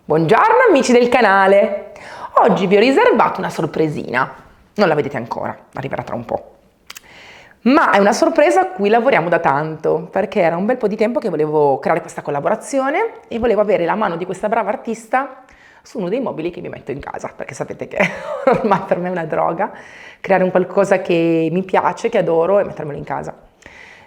Buongiorno amici del canale! Oggi vi ho riservato una sorpresina, non la vedete ancora, arriverà tra un po'. Ma è una sorpresa a cui lavoriamo da tanto, perché era un bel po' di tempo che volevo creare questa collaborazione e volevo avere la mano di questa brava artista su uno dei mobili che mi metto in casa, perché sapete che ormai per me è una droga, creare un qualcosa che mi piace, che adoro e mettermelo in casa.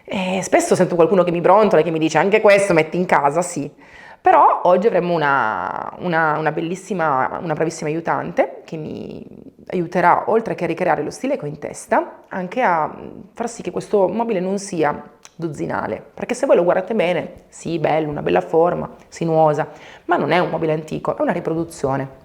E spesso sento qualcuno che mi brontola e che mi dice anche questo metti in casa, sì. Però oggi avremo una bellissima, una bravissima aiutante che mi aiuterà, oltre che a ricreare lo stile che ho in testa, anche a far sì che questo mobile non sia dozzinale. Perché se voi lo guardate bene, sì, bello, una bella forma, sinuosa, ma non è un mobile antico, è una riproduzione.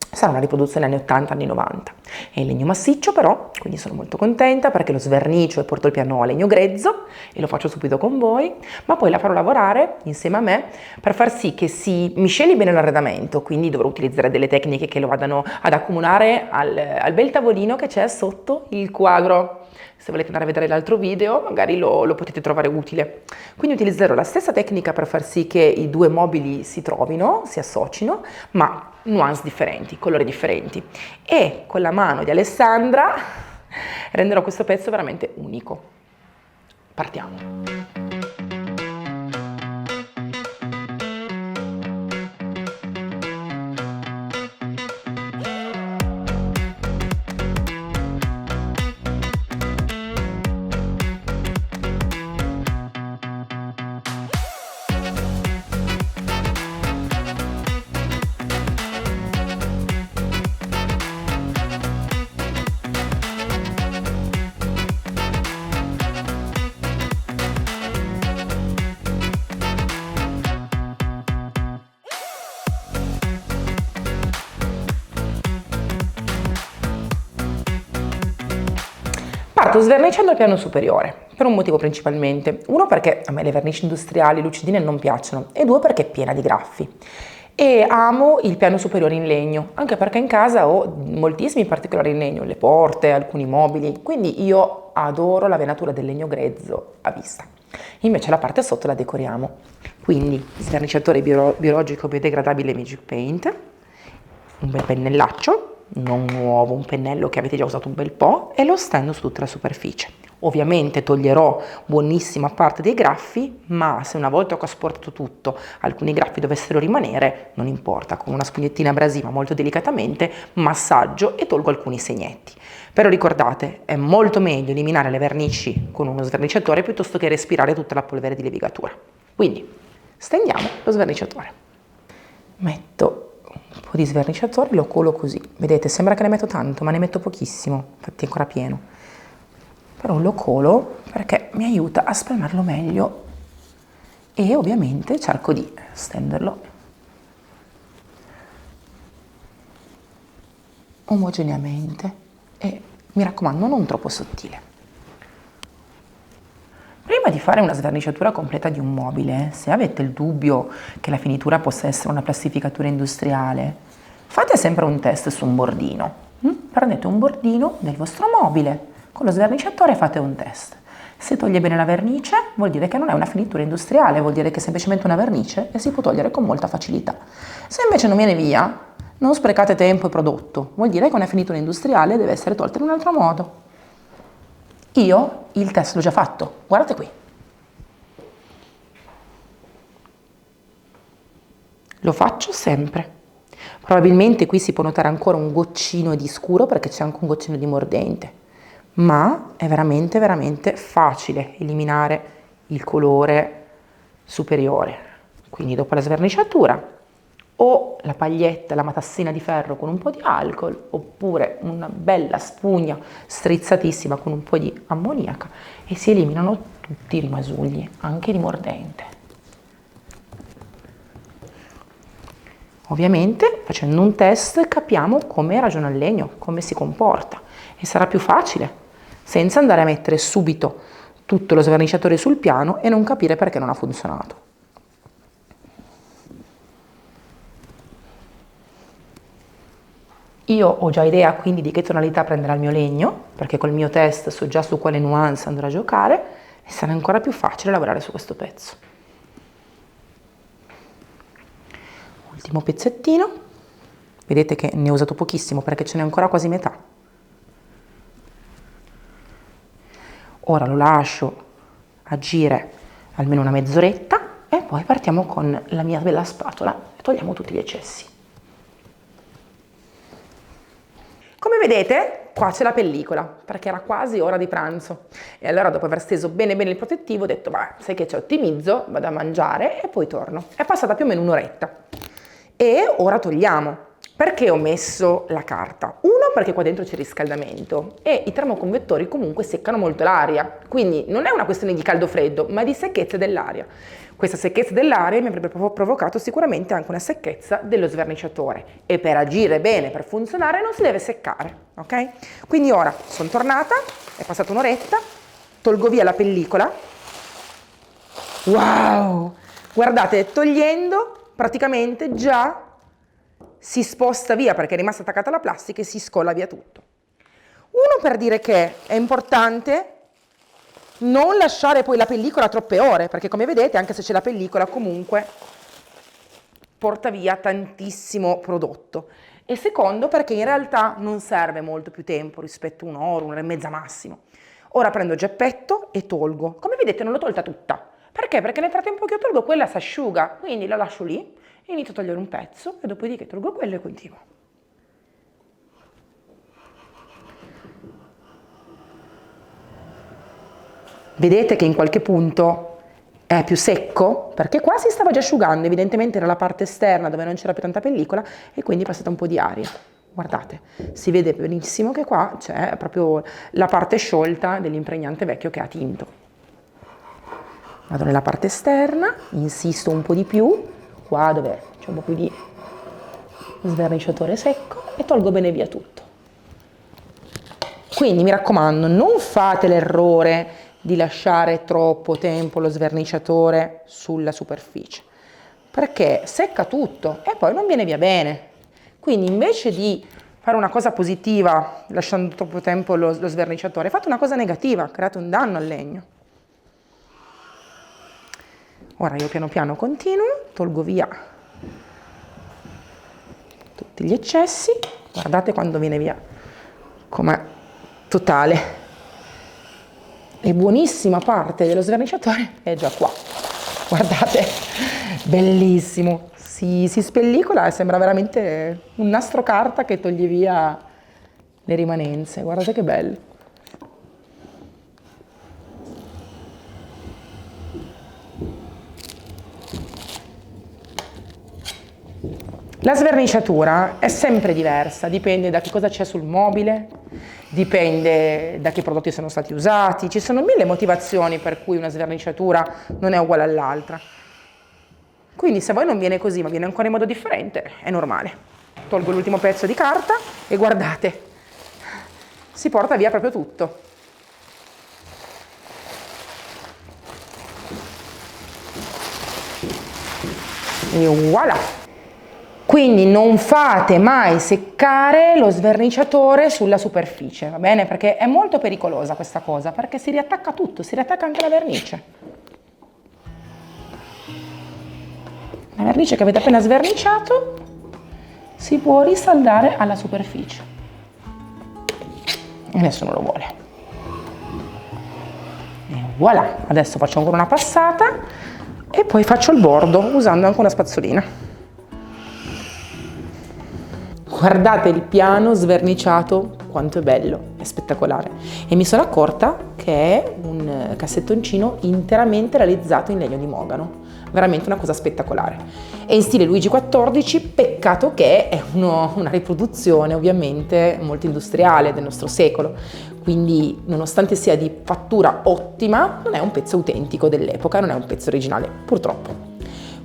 Sarà una riproduzione anni 80, anni 90. È in legno massiccio però, quindi sono molto contenta perché lo sverniciio e porto il piano a legno grezzo e lo faccio subito con voi, ma poi la farò lavorare insieme a me per far sì che si misceli bene l'arredamento, quindi dovrò utilizzare delle tecniche che lo vadano ad accomunare al bel tavolino che c'è sotto il quadro. Se volete andare a vedere l'altro video, magari lo potete trovare utile. Quindi utilizzerò la stessa tecnica per far sì che i due mobili si trovino, si associno, ma nuance differenti, colori differenti. E con la mano di Alessandra renderò questo pezzo veramente unico. Partiamo. Parto sverniciando il piano superiore, per un motivo principalmente. Uno perché a me le vernici industriali lucidine non piacciono e due perché è piena di graffi. E amo il piano superiore in legno, anche perché in casa ho moltissimi particolari in legno, le porte, alcuni mobili, quindi io adoro la venatura del legno grezzo a vista. Invece la parte sotto la decoriamo. Quindi sverniciatore biologico biodegradabile Magic Paint, un bel pennellaccio, non nuovo, un pennello che avete già usato un bel po' e lo stendo su tutta la superficie. Ovviamente toglierò buonissima parte dei graffi, ma se una volta che ho asportato tutto alcuni graffi dovessero rimanere, non importa, con una spugnettina abrasiva molto delicatamente massaggio e tolgo alcuni segnetti. Però ricordate, è molto meglio eliminare le vernici con uno sverniciatore piuttosto che respirare tutta la polvere di levigatura. Quindi stendiamo lo sverniciatore. Metto un po' di sverniciatore, lo colo così. Vedete, sembra che ne metto tanto, ma ne metto pochissimo, infatti è ancora pieno. Però lo colo perché mi aiuta a spalmarlo meglio e ovviamente cerco di stenderlo omogeneamente e mi raccomando non troppo sottile. Prima di fare una sverniciatura completa di un mobile, se avete il dubbio che la finitura possa essere una plastificatura industriale, fate sempre un test su un bordino. Prendete un bordino del vostro mobile, con lo sverniciatore fate un test. Se toglie bene la vernice, vuol dire che non è una finitura industriale, vuol dire che è semplicemente una vernice e si può togliere con molta facilità. Se invece non viene via, non sprecate tempo e prodotto, vuol dire che una finitura industriale deve essere tolta in un altro modo. Io il test l'ho già fatto, guardate qui. Lo faccio sempre. Probabilmente qui si può notare ancora un goccino di scuro perché c'è anche un goccino di mordente, ma è veramente veramente facile eliminare il colore superiore. Quindi dopo la sverniciatura o la paglietta, la matassina di ferro con un po' di alcol, oppure una bella spugna strizzatissima con un po' di ammoniaca e si eliminano tutti i rimasugli, anche di mordente. Ovviamente facendo un test capiamo come ragiona il legno, come si comporta e sarà più facile, senza andare a mettere subito tutto lo sverniciatore sul piano e non capire perché non ha funzionato. Io ho già idea quindi di che tonalità prenderà il mio legno, perché col mio test so già su quale nuance andrò a giocare e sarà ancora più facile lavorare su questo pezzo. Ultimo pezzettino, vedete che ne ho usato pochissimo perché ce n'è ancora quasi metà. Ora lo lascio agire almeno una mezz'oretta e poi partiamo con la mia bella spatola e togliamo tutti gli eccessi. Come vedete, qua c'è la pellicola, perché era quasi ora di pranzo. E allora, dopo aver steso bene bene il protettivo, ho detto, beh, sai che c'è, ottimizzo, vado a mangiare e poi torno. È passata più o meno un'oretta. E ora togliamo. Perché ho messo la carta? Uno, perché qua dentro c'è il riscaldamento e i termoconvettori comunque seccano molto l'aria, quindi non è una questione di caldo-freddo, ma di secchezza dell'aria. Questa secchezza dell'aria mi avrebbe provocato sicuramente anche una secchezza dello sverniciatore e per agire bene, per funzionare, non si deve seccare, ok? Quindi ora sono tornata, è passata un'oretta, tolgo via la pellicola. Wow! Guardate, togliendo praticamente già si sposta via perché è rimasta attaccata alla plastica e si scolla via tutto. Uno, per dire che è importante non lasciare poi la pellicola troppe ore, perché come vedete, anche se c'è la pellicola, comunque porta via tantissimo prodotto. E secondo, perché in realtà non serve molto più tempo rispetto a un'ora e mezza massimo. Ora prendo il geppetto e tolgo. Come vedete non l'ho tolta tutta. Perché? Perché nel frattempo che io tolgo quella si asciuga, quindi la lascio lì, inizio a togliere un pezzo e dopodiché tolgo quello e continuo. Vedete che in qualche punto è più secco? Perché qua si stava già asciugando, evidentemente era la parte esterna dove non c'era più tanta pellicola e quindi è passata un po' di aria. Guardate, si vede benissimo che qua c'è proprio la parte sciolta dell'impregnante vecchio che ha tinto. Vado nella parte esterna, insisto un po' di più, qua dove c'è un po' più di sverniciatore secco e tolgo bene via tutto. Quindi mi raccomando, non fate l'errore di lasciare troppo tempo lo sverniciatore sulla superficie, perché secca tutto e poi non viene via bene. Quindi invece di fare una cosa positiva lasciando troppo tempo lo sverniciatore, fate una cosa negativa, create un danno al legno. Ora io piano piano continuo, tolgo via tutti gli eccessi, guardate quando viene via com'è totale. E buonissima parte dello sverniciatore è già qua, guardate, bellissimo, si spellicola e sembra veramente un nastro carta che toglie via le rimanenze, guardate che bello. La sverniciatura è sempre diversa, dipende da che cosa c'è sul mobile, dipende da che prodotti sono stati usati, ci sono mille motivazioni per cui una sverniciatura non è uguale all'altra. Quindi se a voi non viene così, ma viene ancora in modo differente, è normale. Tolgo l'ultimo pezzo di carta e guardate, si porta via proprio tutto. E voilà! Quindi non fate mai seccare lo sverniciatore sulla superficie, va bene? Perché è molto pericolosa questa cosa, perché si riattacca tutto, si riattacca anche la vernice. La vernice che avete appena sverniciato si può risaldare alla superficie. E nessuno lo vuole. E voilà! Adesso faccio ancora una passata e poi faccio il bordo usando anche una spazzolina. Guardate il piano sverniciato, quanto è bello, è spettacolare. E mi sono accorta che è un cassettoncino interamente realizzato in legno di mogano, veramente una cosa spettacolare. È in stile Luigi XIV, peccato che è una riproduzione ovviamente molto industriale del nostro secolo, quindi nonostante sia di fattura ottima, non è un pezzo autentico dell'epoca, non è un pezzo originale, purtroppo.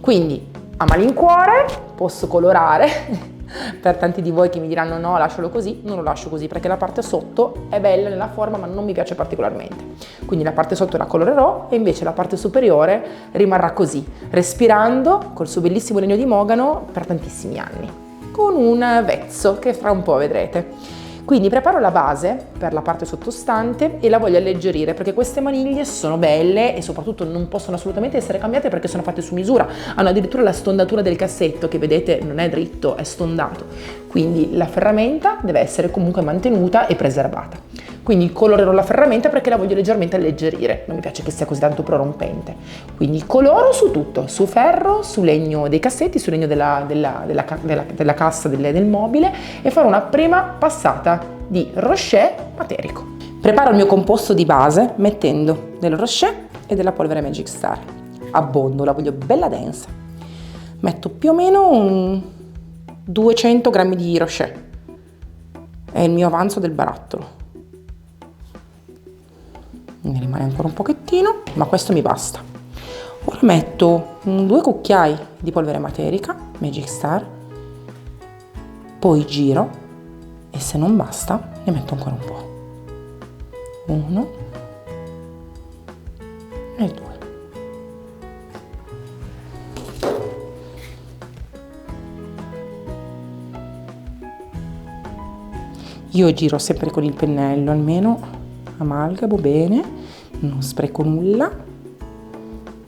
Quindi a malincuore posso colorare. Per tanti di voi che mi diranno no, lascialo così, non lo lascio così perché la parte sotto è bella nella forma ma non mi piace particolarmente. Quindi la parte sotto la colorerò e invece la parte superiore rimarrà così, respirando col suo bellissimo legno di mogano per tantissimi anni, con un vezzo che fra un po' vedrete. Quindi preparo la base per la parte sottostante e la voglio alleggerire perché queste maniglie sono belle e soprattutto non possono assolutamente essere cambiate perché sono fatte su misura. Hanno addirittura la stondatura del cassetto che vedete non è dritto, è stondato. Quindi la ferramenta deve essere comunque mantenuta e preservata. Quindi colorerò la ferramenta perché la voglio leggermente alleggerire, non mi piace che sia così tanto prorompente. Quindi coloro su tutto, su ferro, su legno dei cassetti, su legno della cassa del mobile e farò una prima passata di Rocher materico. Preparo il mio composto di base mettendo del Rocher e della polvere Magic Star. Abbondo, la voglio bella densa. Metto più o meno 200 grammi di Rocher, è il mio avanzo del barattolo. Ne rimane ancora un pochettino, ma questo mi basta. Ora metto 2 cucchiai di polvere materica Magic Star, poi giro e se non basta ne metto ancora un po'. 1 e 2. Io giro sempre con il pennello, almeno amalgamo bene, non spreco nulla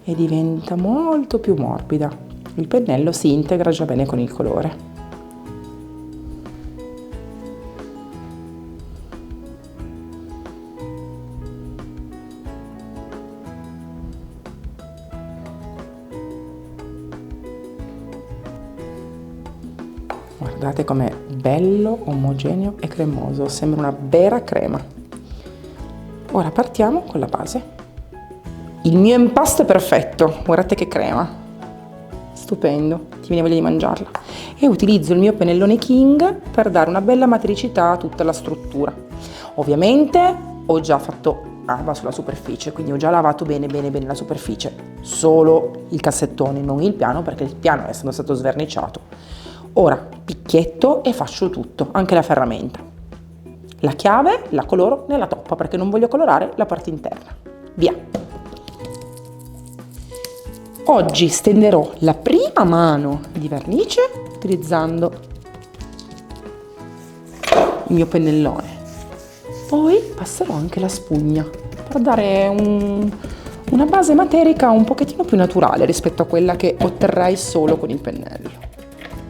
e diventa molto più morbida. Il pennello si integra già bene con il colore. Guardate com'è bello, omogeneo e cremoso, sembra una vera crema. Ora partiamo con la base. Il mio impasto è perfetto, guardate che crema, stupendo, ti viene voglia di mangiarla. E utilizzo il mio pennellone King per dare una bella matricità a tutta la struttura. Ovviamente ho già fatto acqua sulla superficie, quindi ho già lavato bene la superficie, solo il cassettone, non il piano, perché il piano essendo stato sverniciato. Ora picchietto e faccio tutto, anche la ferramenta. La chiave la coloro nella toppa perché non voglio colorare la parte interna. Via! Oggi stenderò la prima mano di vernice utilizzando il mio pennellone. Poi passerò anche la spugna per dare una base materica un pochettino più naturale rispetto a quella che otterrei solo con il pennello.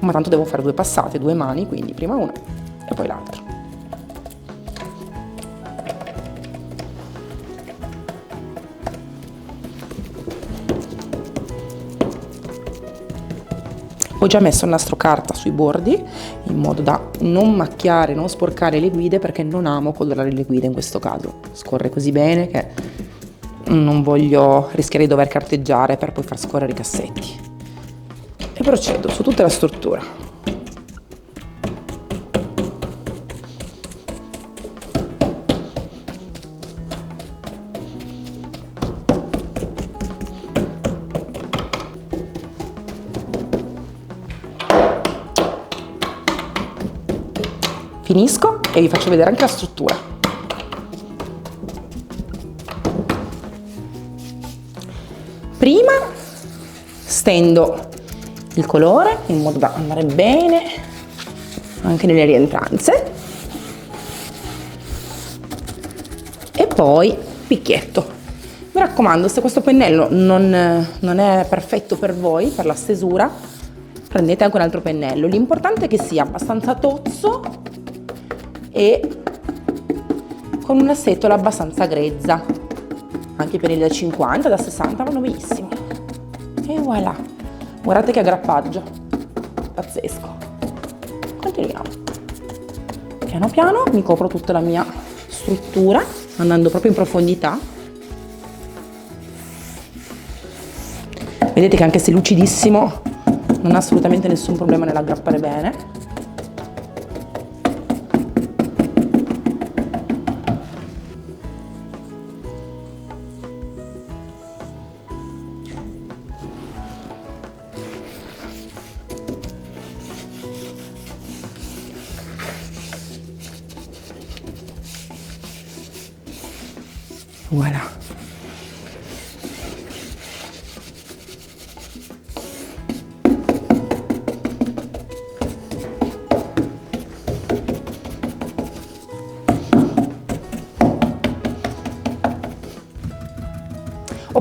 Ma tanto devo fare 2 passate, 2 mani, quindi prima una e poi l'altra. Ho già messo il nastro carta sui bordi in modo da non macchiare, non sporcare le guide perché non amo colorare le guide in questo caso. Scorre così bene che non voglio rischiare di dover carteggiare per poi far scorrere i cassetti. E procedo su tutta la struttura. Finisco e vi faccio vedere anche la struttura. Prima stendo il colore in modo da andare bene anche nelle rientranze e poi picchietto. Mi raccomando, se questo pennello non è perfetto per voi, per la stesura, prendete anche un altro pennello. L'importante è che sia abbastanza tozzo e con una setola abbastanza grezza. Anche i pennelli da 50, da 60 vanno benissimo. E voilà, guardate che aggrappaggio, pazzesco. Continuiamo. Piano piano mi copro tutta la mia struttura, andando proprio in profondità. Vedete che anche se lucidissimo non ha assolutamente nessun problema nell'aggrappare bene. Voilà.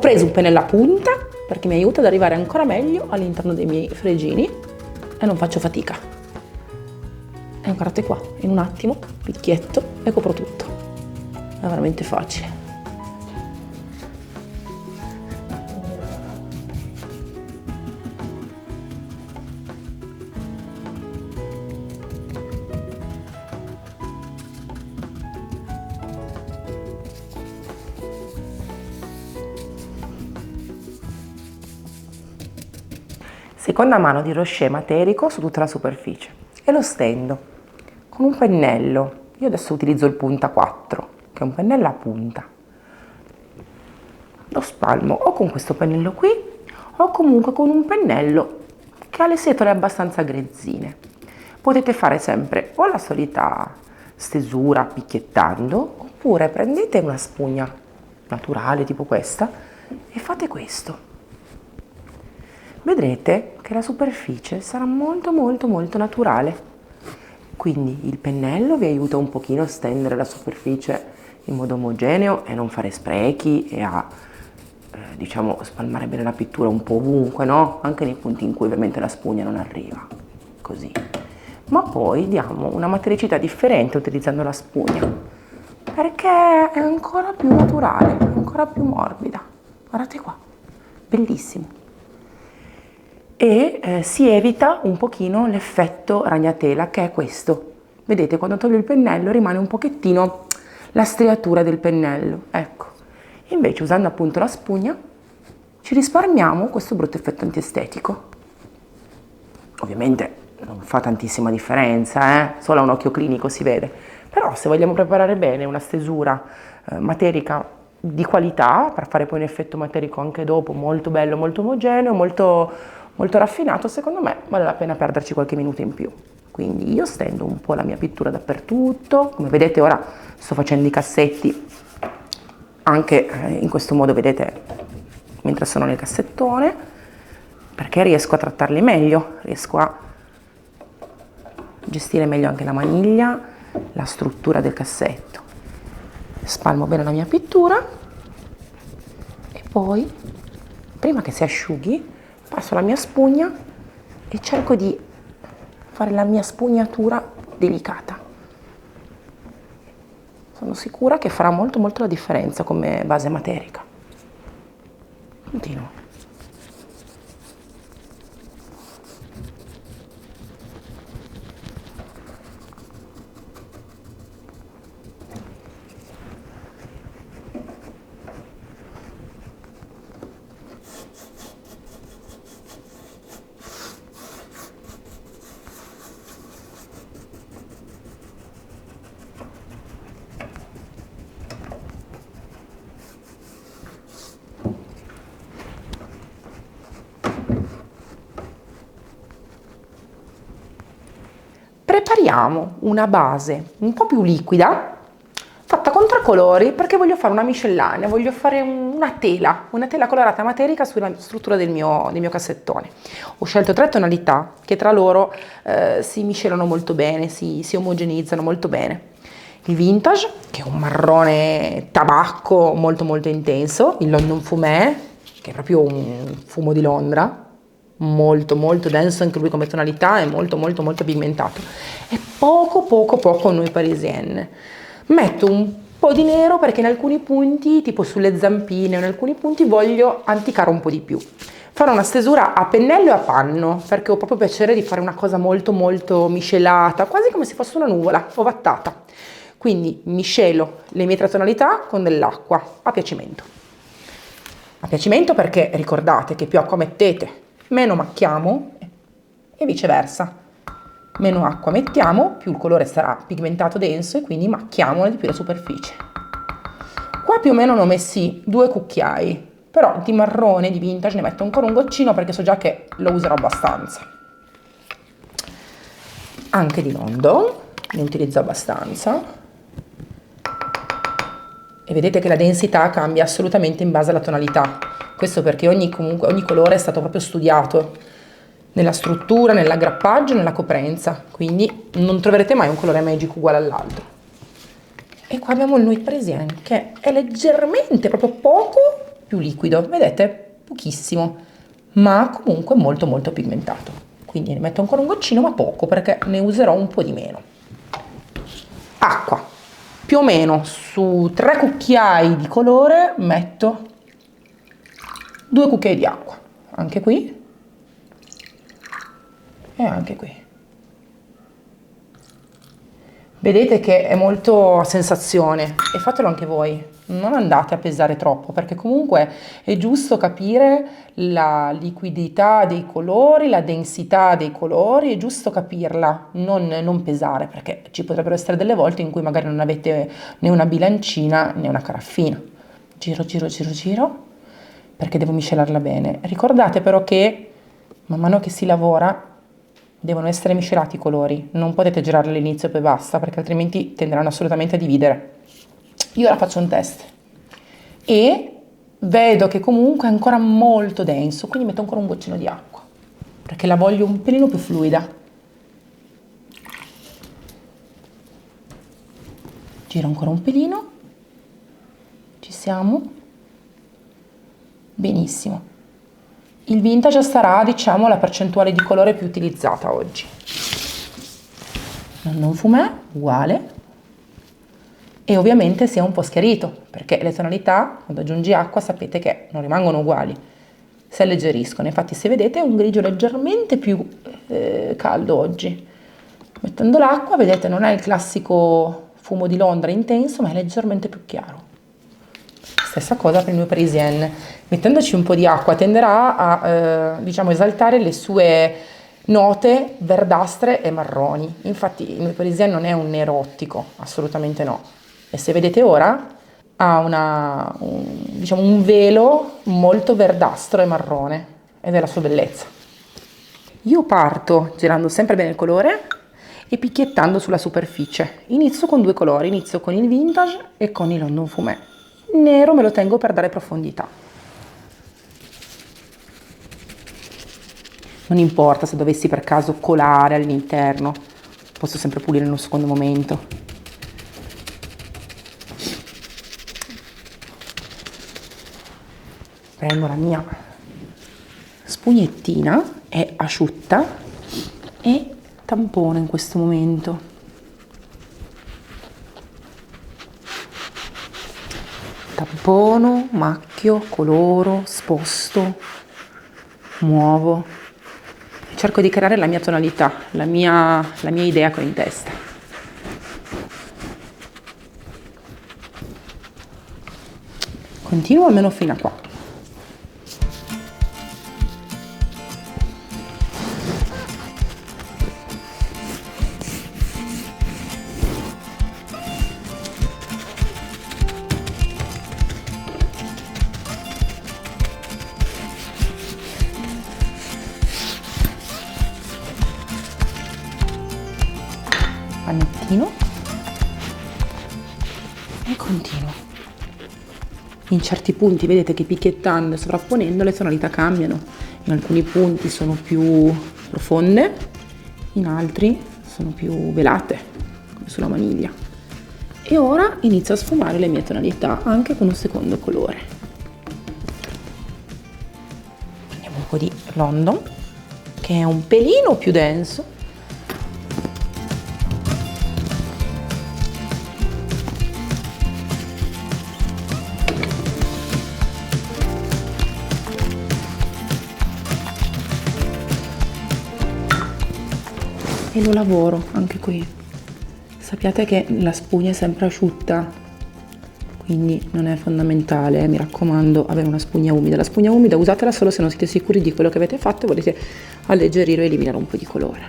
preso un pennello a punta perché mi aiuta ad arrivare ancora meglio all'interno dei miei fregini e non faccio fatica. E guardate qua, in un attimo, picchietto e copro tutto. È veramente facile. Seconda mano di Rocher Materico su tutta la superficie e lo stendo con un pennello. Io adesso utilizzo il punta 4, che è un pennello a punta. Lo spalmo o con questo pennello qui o comunque con un pennello che ha le setole abbastanza grezzine. Potete fare sempre o la solita stesura picchiettando, oppure prendete una spugna naturale tipo questa e fate questo. Vedrete che la superficie sarà molto naturale. Quindi il pennello vi aiuta un pochino a stendere la superficie in modo omogeneo e non fare sprechi e a diciamo spalmare bene la pittura un po' ovunque, no? Anche nei punti in cui ovviamente la spugna non arriva, così. Ma poi diamo una matericità differente utilizzando la spugna, perché è ancora più naturale, è ancora più morbida. Guardate qua, bellissimo. E si evita un pochino l'effetto ragnatela, che è questo. Vedete, quando toglio il pennello rimane un pochettino la striatura del pennello, ecco. Invece usando appunto la spugna ci risparmiamo questo brutto effetto antiestetico. Ovviamente non fa tantissima differenza, solo a un occhio clinico si vede, però se vogliamo preparare bene una stesura materica di qualità, per fare poi un effetto materico anche dopo molto bello, molto omogeneo, molto raffinato, secondo me vale la pena perderci qualche minuto in più. Quindi io stendo un po' la mia pittura dappertutto, come vedete ora sto facendo i cassetti anche in questo modo, vedete, mentre sono nel cassettone, perché riesco a trattarli meglio, riesco a gestire meglio anche la maniglia, la struttura del cassetto. Spalmo bene la mia pittura e poi, prima che si asciughi, passo la mia spugna e cerco di fare la mia spugnatura delicata. Sono sicura che farà molto la differenza come base materica. Continuo. Prepariamo una base un po' più liquida, fatta con 3 colori, perché voglio fare una miscellanea, voglio fare una tela colorata materica sulla struttura del mio cassettone. Ho scelto 3 tonalità che tra loro si miscelano molto bene, si omogenizzano molto bene. Il vintage, che è un marrone tabacco molto intenso, il London Fumé, che è proprio un fumo di Londra, molto denso anche lui come tonalità e molto pigmentato, e poco noi parisienne. Metto un po' di nero perché in alcuni punti, tipo sulle zampine o in alcuni punti, voglio anticare un po' di più. Farò una stesura a pennello e a panno perché ho proprio piacere di fare una cosa molto miscelata, quasi come se fosse una nuvola ovattata. Quindi miscelo le mie 3 tonalità con dell'acqua a piacimento. A piacimento perché ricordate che più acqua mettete, meno macchiamo, e viceversa. Meno acqua mettiamo, più il colore sarà pigmentato denso e quindi macchiamo di più la superficie. Qua più o meno ne ho messi 2 cucchiai, però di marrone, di vintage, ne metto ancora un goccino perché so già che lo userò abbastanza. Anche di London ne utilizzo abbastanza. E vedete che la densità cambia assolutamente in base alla tonalità. Questo perché ogni colore è stato proprio studiato nella struttura, nell'aggrappaggio, nella coprenza, quindi non troverete mai un colore magic uguale all'altro. E qua abbiamo il Nuit Parisien, che è leggermente, proprio poco più liquido, vedete? Pochissimo, ma comunque molto molto pigmentato. Quindi ne metto ancora un goccino, ma poco, perché ne userò un po' di meno. Acqua, più o meno su 3 cucchiai di colore metto 2 cucchiai di acqua, anche qui e anche qui. Vedete che è molto a sensazione e fatelo anche voi, non andate a pesare troppo, perché comunque è giusto capire la liquidità dei colori, la densità dei colori, è giusto capirla, non pesare, perché ci potrebbero essere delle volte in cui magari non avete né una bilancina né una caraffina. Giro, giro, giro, giro, perché devo miscelarla bene. Ricordate però che man mano che si lavora devono essere miscelati i colori, non potete girarli all'inizio e poi basta, perché altrimenti tenderanno assolutamente a dividere. Io ora faccio un test e vedo che comunque è ancora molto denso, quindi metto ancora un goccino di acqua, perché la voglio un pelino più fluida. Giro ancora un pelino, ci siamo, benissimo. Il vintage sarà, diciamo, la percentuale di colore più utilizzata oggi. Non fumè, uguale. E ovviamente sia un po' schiarito, perché le tonalità, quando aggiungi acqua, sapete che non rimangono uguali, si alleggeriscono. Infatti, se vedete, è un grigio leggermente più caldo oggi. Mettendo l'acqua, vedete, non è il classico fumo di Londra intenso, ma è leggermente più chiaro. Stessa cosa per il mio Parisien. Mettendoci un po' di acqua tenderà a diciamo esaltare le sue note verdastre e marroni. Infatti il mio Parisien non è un nero ottico, assolutamente no. E se vedete ora ha diciamo un velo molto verdastro e marrone ed è la sua bellezza. Io parto girando sempre bene il colore e picchiettando sulla superficie. Inizio con 2 colori, inizio con il vintage e con il London Fumé. Il nero me lo tengo per dare profondità. Non importa se dovessi per caso colare all'interno, posso sempre pulire in un secondo momento. Prendo la mia spugnettina, è asciutta e tampono in questo momento. Tampono, macchio, coloro, sposto, muovo. Cerco di creare la mia tonalità, la mia idea che ho in testa. Continuo almeno fino a qua. Panettino e continuo. In certi punti vedete che picchiettando e sovrapponendo le tonalità cambiano, in alcuni punti sono più profonde, in altri sono più velate, come sulla vaniglia. E ora inizio a sfumare le mie tonalità anche con un secondo colore. Prendiamo un po' di London, che è un pelino più denso. E lo lavoro anche qui. Sappiate che la spugna è sempre asciutta, quindi non è fondamentale, mi raccomando, avere una spugna umida. La spugna umida usatela solo se non siete sicuri di quello che avete fatto e volete alleggerire o eliminare un po' di colore.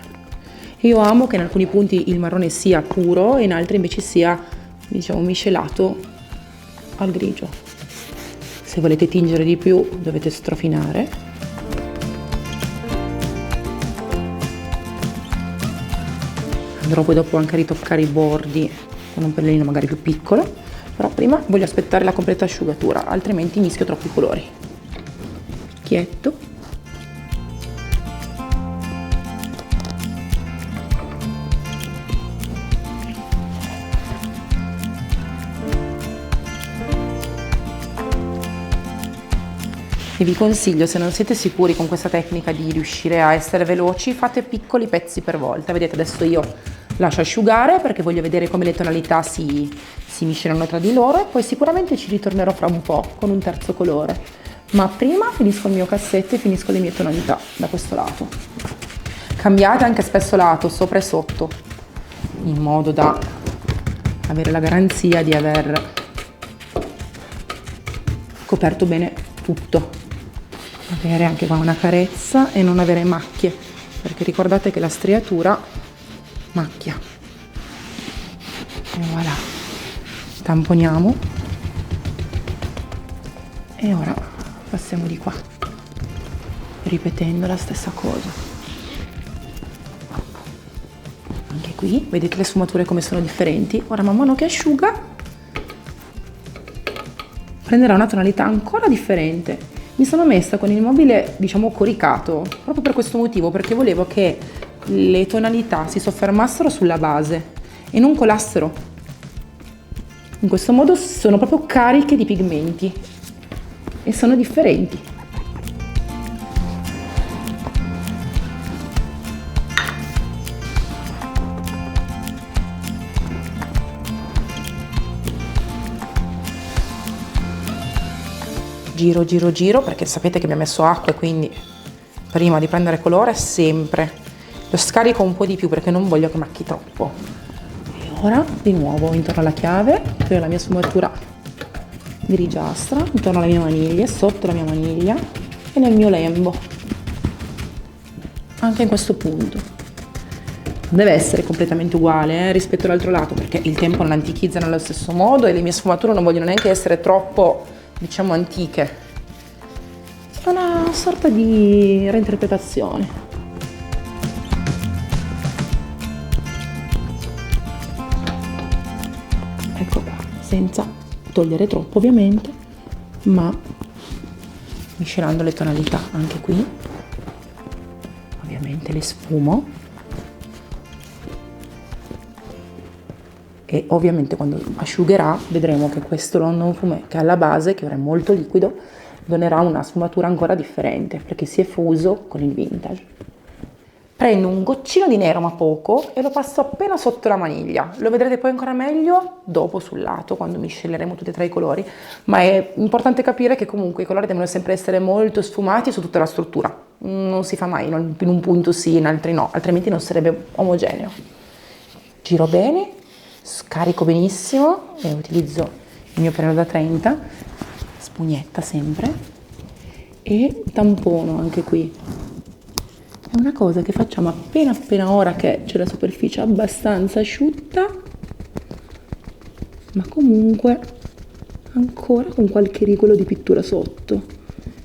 Io amo che in alcuni punti il marrone sia puro e in altri invece sia, diciamo, miscelato al grigio. Se volete tingere di più dovete strofinare. Andrò poi dopo anche a ritoccare i bordi con un pennellino magari più piccolo, però prima voglio aspettare la completa asciugatura, altrimenti mischio troppi colori. Chietto. che vi consiglio, se non siete sicuri con questa tecnica di riuscire a essere veloci, fate piccoli pezzi per volta. Vedete, adesso io lascio asciugare perché voglio vedere come le tonalità si miscelano tra di loro e poi sicuramente ci ritornerò fra un po' con un terzo colore. Ma prima finisco il mio cassetto e finisco le mie tonalità da questo lato. Cambiate anche spesso lato, sopra e sotto, in modo da avere la garanzia di aver coperto bene tutto, avere anche qua una carezza e non avere macchie, perché ricordate che la striatura macchia. E voilà, tamponiamo e ora passiamo di qua, ripetendo la stessa cosa. Anche qui vedete le sfumature come sono differenti. Ora man mano che asciuga prenderà una tonalità ancora differente. Mi sono messa con il mobile, diciamo, coricato, proprio per questo motivo, perché volevo che le tonalità si soffermassero sulla base e non colassero. In questo modo sono proprio cariche di pigmenti e sono differenti. Giro, giro, giro, perché sapete che mi ha messo acqua e quindi prima di prendere colore sempre lo scarico un po' di più perché non voglio che macchi troppo. E ora di nuovo intorno alla chiave, per la mia sfumatura grigiastra, intorno alle mie maniglie, sotto la mia maniglia e nel mio lembo. Anche in questo punto. Non deve essere completamente uguale rispetto all'altro lato perché il tempo non antichizza nello stesso modo e le mie sfumature non vogliono neanche essere troppo, diciamo, antiche. È una sorta di reinterpretazione. Ecco qua, senza togliere troppo ovviamente, ma miscelando le tonalità anche qui. Ovviamente le sfumo e ovviamente quando asciugherà vedremo che questo London Fumé, che è alla base, che ora è molto liquido, donerà una sfumatura ancora differente perché si è fuso con il vintage. Prendo un goccino di nero ma poco e lo passo appena sotto la maniglia, lo vedrete poi ancora meglio dopo sul lato quando misceleremo tutti e tre i colori, ma è importante capire che comunque i colori devono sempre essere molto sfumati su tutta la struttura, non si fa mai in un punto sì, in altri no, altrimenti non sarebbe omogeneo. Giro bene, scarico benissimo e utilizzo il mio pennello da 30, spugnetta sempre, e tampono anche qui. È una cosa che facciamo appena ora che c'è la superficie abbastanza asciutta, ma comunque ancora con qualche rigolo di pittura sotto.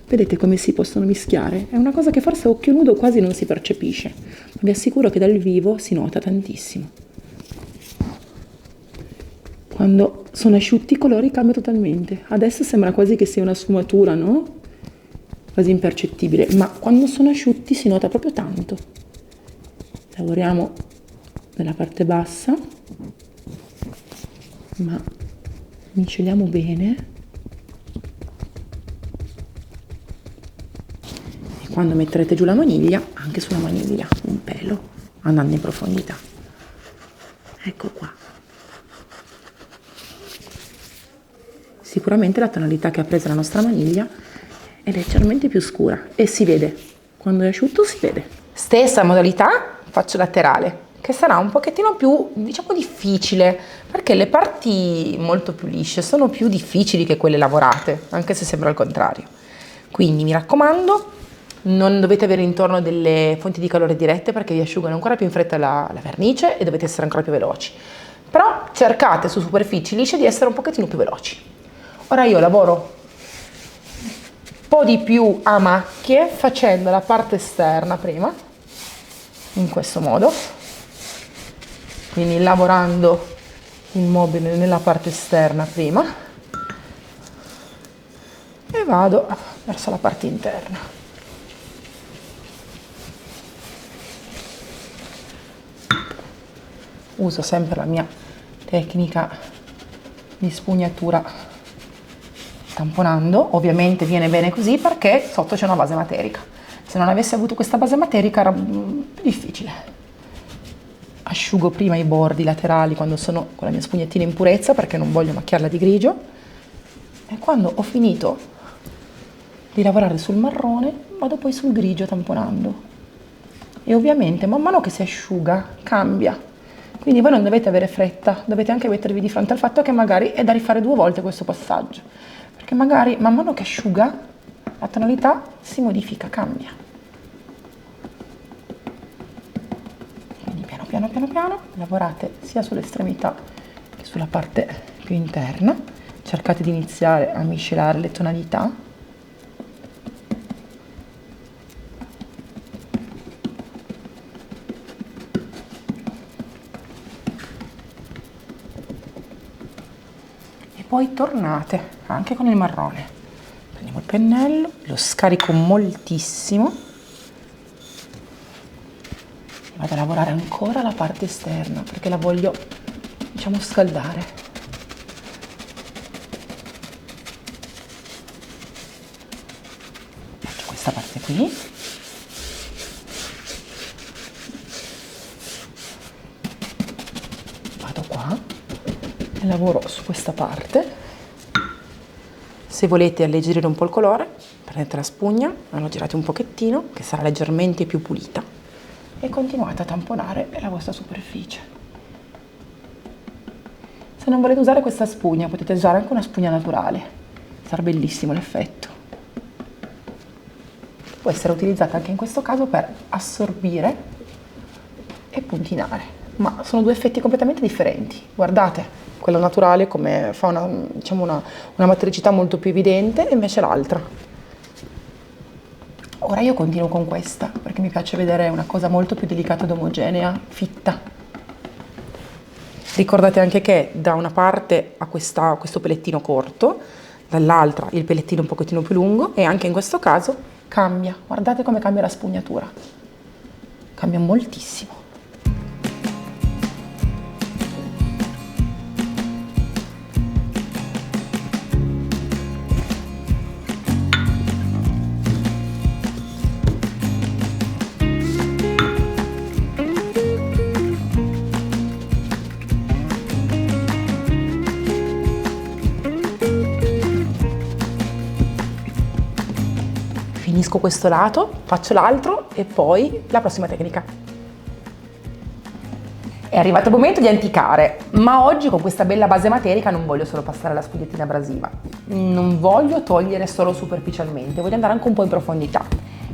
Vedete come si possono mischiare? È una cosa che forse a occhio nudo quasi non si percepisce, ma vi assicuro che dal vivo si nota tantissimo. Quando sono asciutti i colori cambia totalmente. Adesso sembra quasi che sia una sfumatura, no? Quasi impercettibile, ma quando sono asciutti si nota proprio tanto. Lavoriamo nella parte bassa, ma misceliamo bene. E quando metterete giù la maniglia, anche sulla maniglia, un pelo, andando in profondità. Ecco qua. Sicuramente la tonalità che ha preso la nostra maniglia è leggermente più scura e si vede, quando è asciutto si vede. Stessa modalità faccio laterale, che sarà un pochettino più, diciamo, difficile, perché le parti molto più lisce sono più difficili che quelle lavorate, anche se sembra il contrario. Quindi mi raccomando, non dovete avere intorno delle fonti di calore dirette perché vi asciugano ancora più in fretta la vernice e dovete essere ancora più veloci. Però cercate su superfici lisce di essere un pochettino più veloci. Ora io lavoro un po' di più a macchie facendo la parte esterna prima, in questo modo, quindi lavorando il mobile nella parte esterna prima e vado verso la parte interna. Uso sempre la mia tecnica di spugnatura tamponando, ovviamente viene bene così perché sotto c'è una base materica. Se non avessi avuto questa base materica era più difficile. Asciugo prima i bordi laterali quando sono con la mia spugnettina in purezza perché non voglio macchiarla di grigio, e quando ho finito di lavorare sul marrone vado poi sul grigio tamponando. E ovviamente man mano che si asciuga cambia, quindi voi non dovete avere fretta, dovete anche mettervi di fronte al fatto che magari è da rifare 2 volte questo passaggio, perché magari man mano che asciuga la tonalità si modifica, cambia. Quindi piano piano lavorate sia sull'estremità che sulla parte più interna, cercate di iniziare a miscelare le tonalità. Poi tornate anche con il marrone. Prendiamo il pennello, lo scarico moltissimo e vado a lavorare ancora la parte esterna perché la voglio, diciamo, scaldare. Faccio questa parte qui. Vado qua. Lavoro su questa parte. Se volete alleggerire un po' il colore, prendete la spugna, lo girate un pochettino, che sarà leggermente più pulita, e continuate a tamponare la vostra superficie. Se non volete usare questa spugna, potete usare anche una spugna naturale, sarà bellissimo l'effetto. Può essere utilizzata anche in questo caso per assorbire e puntinare, ma sono 2 effetti completamente differenti. Guardate, quello naturale come fa una matericità molto più evidente, e invece l'altra. Ora io continuo con questa perché mi piace vedere una cosa molto più delicata ed omogenea, fitta. Ricordate anche che da una parte ha questo pellettino corto, dall'altra il pellettino un pochettino più lungo, e anche in questo caso cambia. Guardate come cambia la spugnatura, cambia moltissimo. Finisco questo lato, faccio l'altro e poi la prossima tecnica. È arrivato il momento di anticare, ma oggi con questa bella base materica non voglio solo passare la spugnettina abrasiva, non voglio togliere solo superficialmente, voglio andare anche un po' in profondità,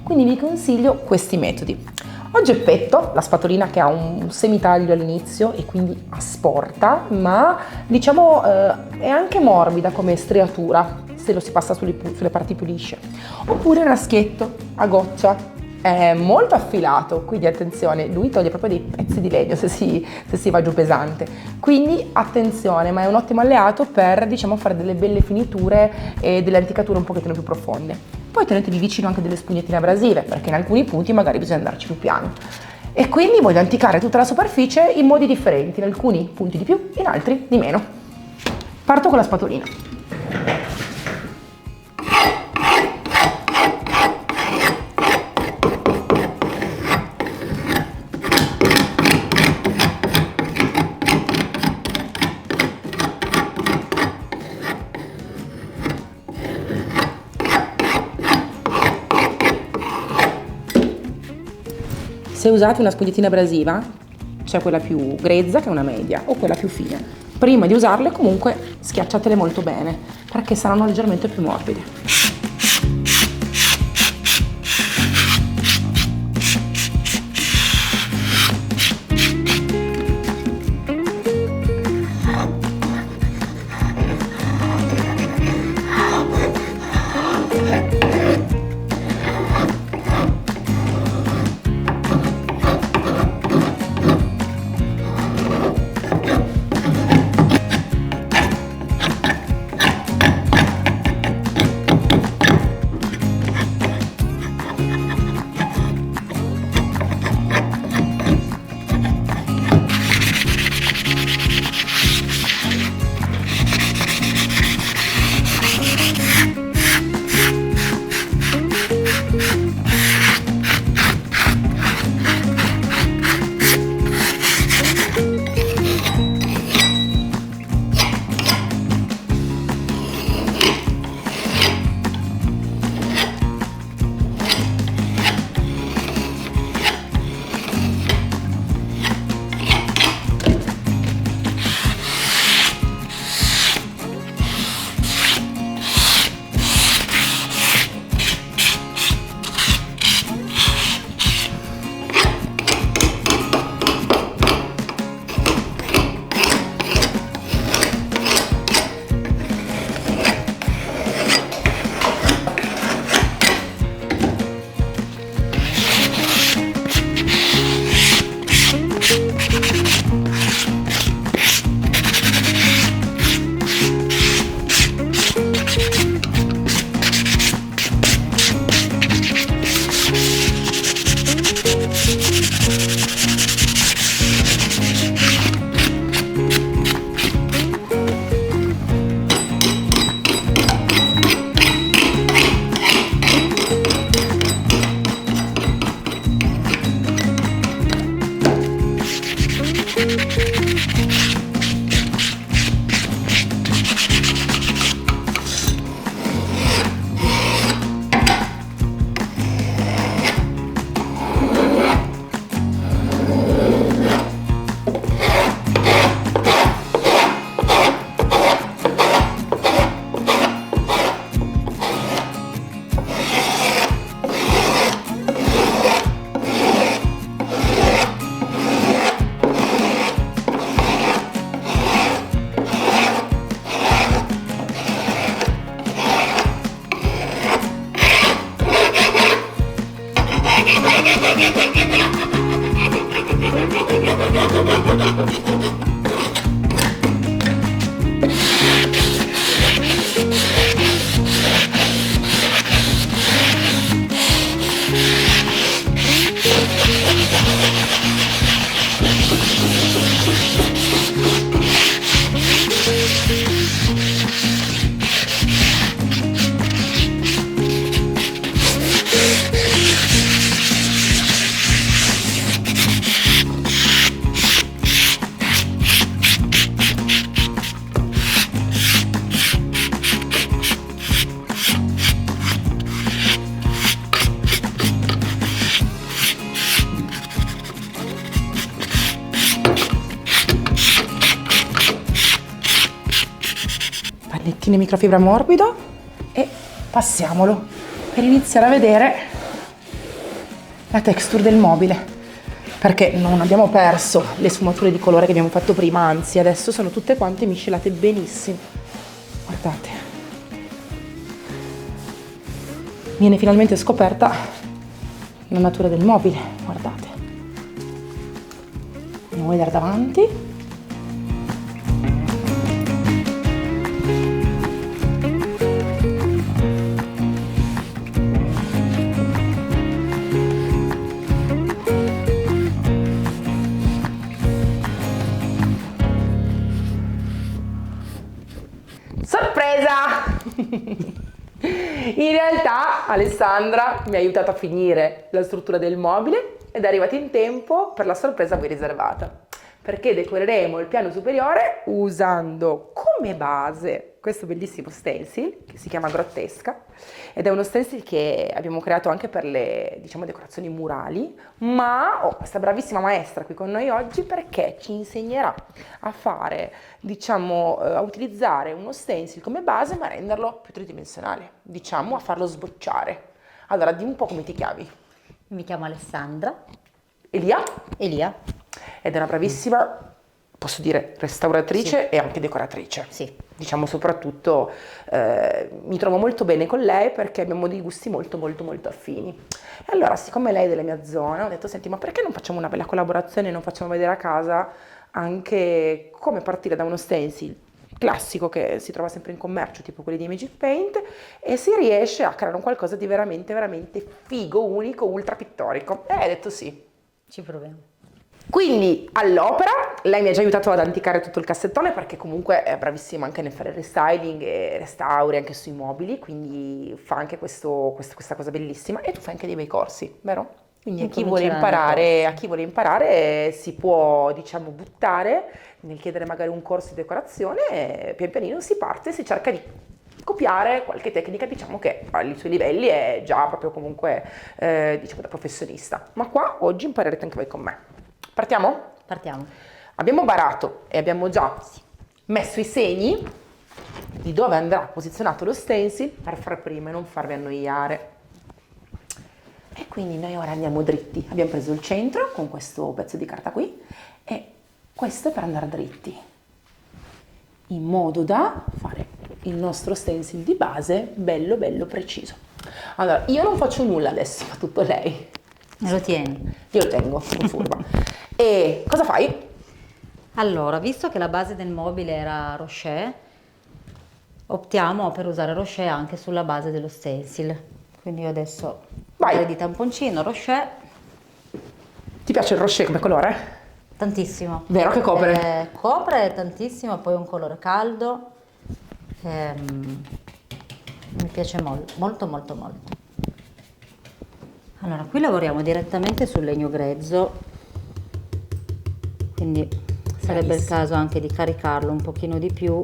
quindi vi consiglio questi metodi. Ho Geppetto, la spatolina che ha un semitaglio all'inizio e quindi asporta, ma diciamo è anche morbida come striatura se lo si passa sulle parti più lisce. Oppure il raschietto a goccia, è molto affilato, quindi attenzione, lui toglie proprio dei pezzi di legno se si va giù pesante. Quindi attenzione, ma è un ottimo alleato per, diciamo, fare delle belle finiture e delle anticature un pochettino più profonde. Poi tenetevi vicino anche delle spugnettine abrasive, perché in alcuni punti magari bisogna andarci più piano. E quindi voglio anticare tutta la superficie in modi differenti, in alcuni punti di più, in altri di meno. Parto con la spatolina. Se usate una spugnettina abrasiva, c'è quella più grezza che è una media o quella più fine. Prima di usarle comunque schiacciatele molto bene perché saranno leggermente più morbide. Pannettine microfibra morbido e passiamolo per iniziare a vedere la texture del mobile, perché non abbiamo perso le sfumature di colore che abbiamo fatto prima, anzi adesso sono tutte quante miscelate benissimo. Guardate, viene finalmente scoperta la natura del mobile, guardate. Andiamo a vedere davanti. Sorpresa! In realtà Alessandra mi ha aiutato a finire la struttura del mobile ed è arrivata in tempo per la sorpresa a voi riservata, perché decoreremo il piano superiore usando come base questo bellissimo stencil che si chiama Grottesca, ed è uno stencil che abbiamo creato anche per le, diciamo, decorazioni murali, ma ho questa bravissima maestra qui con noi oggi perché ci insegnerà a fare, diciamo, a utilizzare uno stencil come base ma renderlo più tridimensionale, diciamo, a farlo sbocciare. Allora, dimmi un po' come ti chiami. Mi chiamo Alessandra. Elia? Elia. Ed è una bravissima, posso dire, restauratrice e anche decoratrice. Sì. Diciamo soprattutto mi trovo molto bene con lei perché abbiamo dei gusti molto affini. E allora, siccome lei è della mia zona, ho detto, senti, ma perché non facciamo una bella collaborazione e non facciamo vedere a casa anche come partire da uno stencil classico che si trova sempre in commercio, tipo quelli di Magic Paint, e si riesce a creare un qualcosa di veramente figo, unico, ultra pittorico. E hai detto sì. Ci proviamo. Quindi all'opera, lei mi ha già aiutato ad anticare tutto il cassettone perché comunque è bravissima anche nel fare il restyling e restauri anche sui mobili, quindi fa anche questa cosa bellissima, e tu fai anche dei bei corsi, vero? Quindi a chi vuole imparare si può, diciamo, buttare nel chiedere magari un corso di decorazione e pian pianino si parte e si cerca di copiare qualche tecnica, diciamo, che ai suoi livelli è già proprio comunque, diciamo, da professionista. Ma qua oggi imparerete anche voi con me. Partiamo? Partiamo. Abbiamo barato e abbiamo già messo i segni di dove andrà posizionato lo stencil per far prima e non farvi annoiare. E quindi noi ora andiamo dritti. Abbiamo preso il centro con questo pezzo di carta qui e questo è per andare dritti, in modo da fare il nostro stencil di base bello preciso. Allora, io non faccio nulla adesso, fa tutto lei. Me lo tieni? Io lo tengo, sono furba. E cosa fai? Allora, visto che la base del mobile era Rocher, optiamo per usare Rocher anche sulla base dello stencil. Quindi io adesso Vai. di tamponcino Rocher. Ti piace il rocher come colore? Tantissimo. Vero che copre? Copre tantissimo, poi un colore caldo. Mi piace molto. Allora, qui lavoriamo direttamente sul legno grezzo, quindi sarebbe il Bravissimo. caso anche di caricarlo un pochino di più